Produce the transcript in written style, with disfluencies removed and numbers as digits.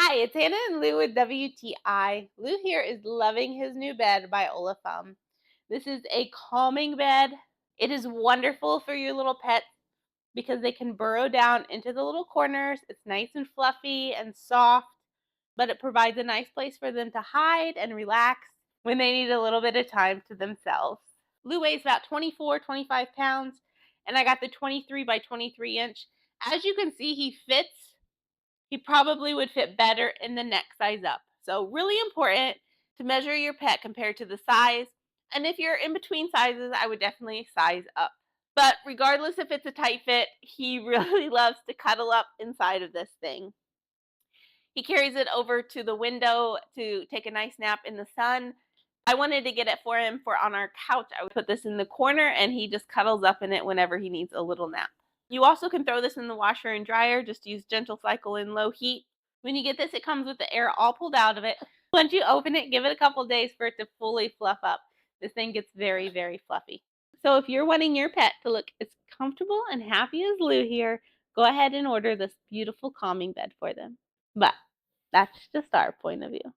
Hi, it's Hannah and Lou with WTI. Lou here is loving his new bed by OlaPhum. This is a calming bed. It is wonderful for your little pets because they can burrow down into the little corners. It's nice and fluffy and soft, but it provides a nice place for them to hide and relax when they need a little bit of time to themselves. Lou weighs about 24, 25 pounds, and I got the 23 by 23 inch. As you can see, he probably would fit better in the next size up. So really important to measure your pet compared to the size. And if you're in between sizes, I would definitely size up. But regardless if it's a tight fit, he really loves to cuddle up inside of this thing. He carries it over to the window to take a nice nap in the sun. I wanted to get it for him for on our couch. I would put this in the corner and he just cuddles up in it whenever he needs a little nap. You also can throw this in the washer and dryer. Just use gentle cycle in low heat. When you get this, it comes with the air all pulled out of it. Once you open it, give it a couple days for it to fully fluff up. This thing gets very, very fluffy. So if you're wanting your pet to look as comfortable and happy as Lou here, go ahead and order this beautiful calming bed for them. But that's just our point of view.